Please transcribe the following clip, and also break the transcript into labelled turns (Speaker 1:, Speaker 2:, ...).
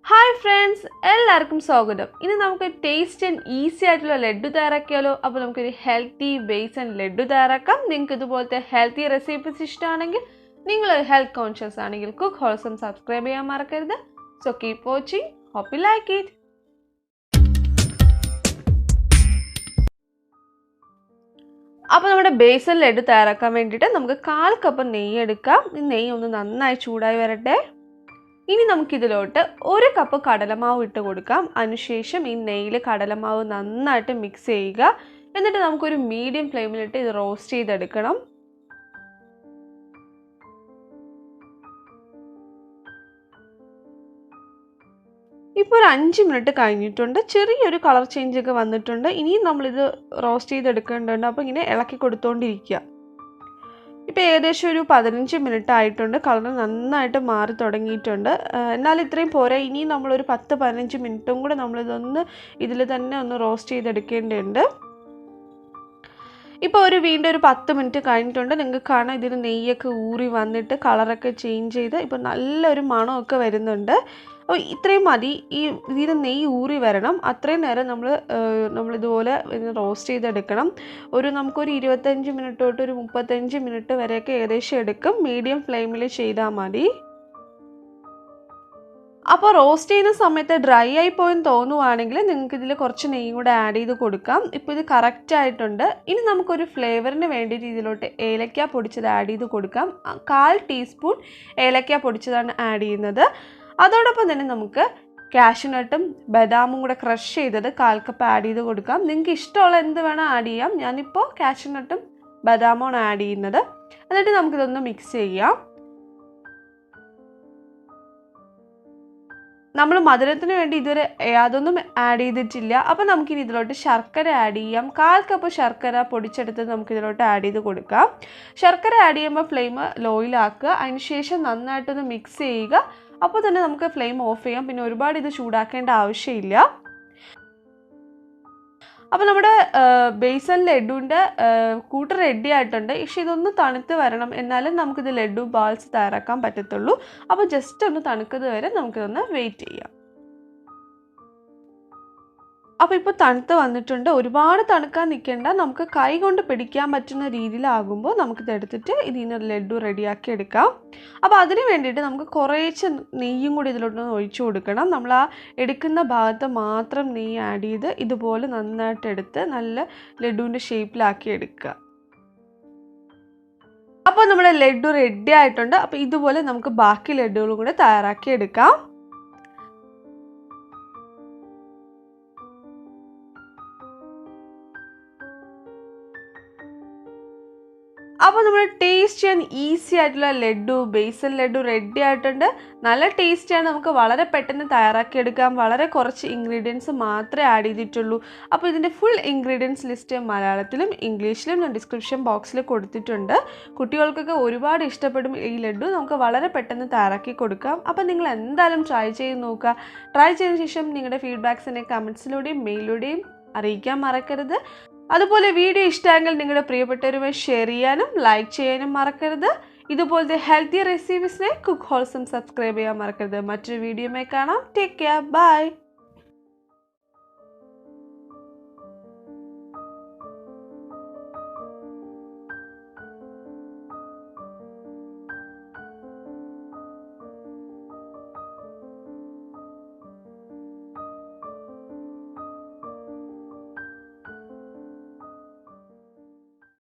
Speaker 1: Hi friends, എല്ലാവർക്കും സ്വാഗതം. ഇനി നമുക്ക് ടേസ്റ്റ് ആൻഡ് ഈസി ആയിട്ടുള്ള ലഡ്ഡു തയ്യാറാക്കിയാലോ? അപ്പോൾ നമുക്കൊരു ഹെൽത്തി ബേസൻ ലഡ്ഡു തയ്യാറാക്കാം. നിങ്ങൾക്ക് ഇതുപോലത്തെ ഹെൽത്തി റെസിപ്പീസ് ഇഷ്ടമാണെങ്കിൽ നിങ്ങൾ ഹെൽത്ത് കോൺഷ്യസ് ആണെങ്കിൽ കുക്ക് ഹോൾസം സബ്സ്ക്രൈബ് ചെയ്യാൻ മറക്കരുത്. So keep watching. Hope you like it. അപ്പോൾ നമ്മുടെ ബേസൻ ലഡ്ഡു തയ്യാറാക്കാൻ വേണ്ടിയിട്ട് നമുക്ക് 1/4 കപ്പ് നെയ്യ് എടുക്കാം. ഈ നെയ്യ് ഒന്ന് നന്നായി ചൂടായി വരട്ടെ. ഇനി നമുക്കിതിലോട്ട് 1 കപ്പ് കടലമാവ് ഇട്ട് കൊടുക്കാം. അതിനുശേഷം ഈ നെയ്യിൽ കടലമാവ് നന്നായിട്ട് മിക്സ് ചെയ്യുക. എന്നിട്ട് നമുക്കൊരു മീഡിയം ഫ്ലെയിമിലിട്ട് ഇത് റോസ്റ്റ് ചെയ്തെടുക്കണം. ഇപ്പോൾ ഒരു 5 മിനിറ്റ് കഴിഞ്ഞിട്ടുണ്ട്. ചെറിയൊരു കളർ ചേഞ്ച് ഒക്കെ വന്നിട്ടുണ്ട്. ഇനിയും നമ്മളിത് റോസ്റ്റ് ചെയ്തെടുക്കേണ്ടതുണ്ട്. അപ്പോൾ ഇങ്ങനെ ഇളക്കി കൊടുത്തുകൊണ്ടിരിക്കുക. ഇപ്പോൾ ഏകദേശം ഒരു 15 മിനിറ്റ് ആയിട്ടുണ്ട്. കളർ നന്നായിട്ട് മാറി തുടങ്ങിയിട്ടുണ്ട്. എന്നാൽ ഇത്രയും പോരാ. ഇനിയും നമ്മളൊരു 10-15 മിനിറ്റും കൂടെ നമ്മളിതൊന്ന് ഇതിൽ തന്നെ ഒന്ന് റോസ്റ്റ് ചെയ്തെടുക്കേണ്ടതുണ്ട്. ഇപ്പോൾ വീണ്ടും ഒരു 10 മിനിറ്റ് കഴിഞ്ഞിട്ടുണ്ട്. നിങ്ങൾക്ക് കാണാം ഇതിന് നെയ്യൊക്കെ ഊറി വന്നിട്ട് കളറൊക്കെ ചേഞ്ച് ചെയ്ത് ഇപ്പോൾ നല്ലൊരു മണമൊക്കെ വരുന്നുണ്ട്. അപ്പോൾ ഇത്രയും മതി. ഇതിന് നെയ്യ് ഊറി വരണം. അത്രയും നേരം നമ്മളിതുപോലെ റോസ്റ്റ് ചെയ്തെടുക്കണം. നമുക്കൊരു 25 മിനിറ്റ് തൊട്ട് ഒരു 35 മിനിറ്റ് വരെയൊക്കെ ഏകദേശം എടുക്കും. മീഡിയം ഫ്ലെയിമിൽ ചെയ്താൽ മതി. അപ്പോൾ റോസ്റ്റ് ചെയ്യുന്ന സമയത്ത് ഡ്രൈ ആയി പോയെന്ന് തോന്നുവാണെങ്കിൽ നിങ്ങൾക്ക് ഇതിൽ കുറച്ച് നെയ്യും കൂടെ ആഡ് ചെയ്ത് കൊടുക്കാം. ഇപ്പോൾ ഇത് കറക്റ്റ് ആയിട്ടുണ്ട്. ഇനി നമുക്കൊരു ഫ്ലേവറിന് വേണ്ടിയിട്ട് ഇതിലോട്ട് ഏലക്ക പൊടിച്ചത് ആഡ് ചെയ്ത് കൊടുക്കാം. 1/4 ടീസ്പൂൺ ഏലക്ക പൊടിച്ചതാണ് ആഡ് ചെയ്യുന്നത്. അതോടൊപ്പം തന്നെ നമുക്ക് കാഷ്യൂനട്ടും ബദാമും കൂടെ ക്രഷ് ചെയ്തത് 1/4 കപ്പ് ആഡ് ചെയ്ത് കൊടുക്കാം. നിങ്ങൾക്ക് ഇഷ്ടമുള്ള എന്ത് വേണം ആഡ് ചെയ്യാം. ഞാനിപ്പോൾ കാഷ്യൂനട്ടും ബദാമുമാണ് ആഡ് ചെയ്യുന്നത്. എന്നിട്ട് നമുക്കിതൊന്ന് മിക്സ് ചെയ്യാം. നമ്മൾ മധുരത്തിന് വേണ്ടി ഇതുവരെ അതൊന്നും ആഡ് ചെയ്തിട്ടില്ല. അപ്പോൾ നമുക്കിനി ഇതിലോട്ട് ശർക്കര ആഡ് ചെയ്യാം. 1/4 കപ്പ് ശർക്കര പൊടിച്ചെടുത്ത് നമുക്കിതിലോട്ട് ആഡ് ചെയ്ത് കൊടുക്കാം. ശർക്കര ആഡ് ചെയ്യുമ്പോൾ ഫ്ലെയിം ലോയിലാക്കുക. അതിനുശേഷം നന്നായിട്ടൊന്ന് മിക്സ് ചെയ്യുക. അപ്പോൾ തന്നെ നമുക്ക് ഫ്ലെയിം ഓഫ് ചെയ്യാം. പിന്നെ ഒരുപാട് ഇത് ചൂടാക്കേണ്ട ആവശ്യമില്ല. അപ്പോൾ നമ്മുടെ ബേസൻ ലഡ്ഡുവിൻ്റെ കൂട്ട് റെഡി ആയിട്ടുണ്ട്. പക്ഷേ ഇതൊന്ന് തണുത്ത് വരണം. എന്നാലും നമുക്കിത് ലഡ്ഡു ബാൾസ് തയ്യാറാക്കാൻ പറ്റത്തുള്ളൂ. അപ്പോൾ ജസ്റ്റ് ഒന്ന് തണുക്കുന്നത് വരെ നമുക്കിതൊന്ന് വെയിറ്റ് ചെയ്യാം. അപ്പോൾ ഇപ്പോൾ തണുത്ത് വന്നിട്ടുണ്ട്. ഒരുപാട് തണുക്കാൻ നിൽക്കേണ്ട. നമുക്ക് കൈ കൊണ്ട് പിടിക്കാൻ പറ്റുന്ന രീതിയിലാകുമ്പോൾ നമുക്കിത് എടുത്തിട്ട് ഇതിന് ലഡ്ഡു റെഡിയാക്കി എടുക്കാം. അപ്പോൾ അതിന് വേണ്ടിയിട്ട് നമുക്ക് കുറേശ്ശെ നെയ്യും കൂടി ഇതിലോട്ടൊന്ന് ഒഴിച്ചു കൊടുക്കണം. നമ്മൾ ആ എടുക്കുന്ന ഭാഗത്ത് മാത്രം നെയ്യ് ആഡ് ചെയ്ത് ഇതുപോലെ നന്നായിട്ട് എടുത്ത് നല്ല ലഡ്ഡുവിൻ്റെ ഷേപ്പിലാക്കി എടുക്കുക. അപ്പോൾ നമ്മുടെ ലഡ്ഡു റെഡി ആയിട്ടുണ്ട്. അപ്പോൾ ഇതുപോലെ നമുക്ക് ബാക്കി ലഡ്ഡുകളും കൂടെ തയ്യാറാക്കി എടുക്കാം. അപ്പോൾ നമ്മുടെ ടേസ്റ്റി ആൻഡ് ഈസി ആയിട്ടുള്ള ലഡ്ഡു ബേസൻ ലഡ്ഡു റെഡി ആയിട്ടുണ്ട്. നല്ല ടേസ്റ്റിയാണ്. നമുക്ക് വളരെ പെട്ടെന്ന് തയ്യാറാക്കിയെടുക്കാം. വളരെ കുറച്ച് ഇൻഗ്രീഡിയൻസ് മാത്രമേ ആഡ് ചെയ്തിട്ടുള്ളൂ. അപ്പോൾ ഇതിൻ്റെ ഫുൾ ഇൻഗ്രീഡിയൻസ് ലിസ്റ്റ് മലയാളത്തിലും ഇംഗ്ലീഷിലും ഞാൻ ഡിസ്ക്രിപ്ഷൻ ബോക്സിൽ കൊടുത്തിട്ടുണ്ട്. കുട്ടികൾക്കൊക്കെ ഒരുപാട് ഇഷ്ടപ്പെടും ഈ ലഡ്ഡു. നമുക്ക് വളരെ പെട്ടെന്ന് തയ്യാറാക്കി കൊടുക്കാം. അപ്പോൾ നിങ്ങൾ എന്തായാലും ട്രൈ ചെയ്ത് നോക്കുക. ട്രൈ ചെയ്ത ശേഷം നിങ്ങളുടെ ഫീഡ്ബാക്സിനെ കമൻസിലൂടെയും മെയിലിലൂടെയും അറിയിക്കാൻ മറക്കരുത്. അതുപോലെ വീഡിയോ ഇഷ്ടമെങ്കിൽ നിങ്ങളുടെ പ്രിയപ്പെട്ടവരുമായി ഷെയർ ചെയ്യാനും ലൈക്ക് ചെയ്യാനും മറക്കരുത്. ഇതുപോലത്തെ ഹെൽത്തി റെസിപ്പീസിനെ കുക്ക് ഹോൾസം സബ്സ്ക്രൈബ് ചെയ്യാൻ മറക്കരുത്. മറ്റൊരു വീഡിയോയുമായി കാണാം. Take care. ബൈ.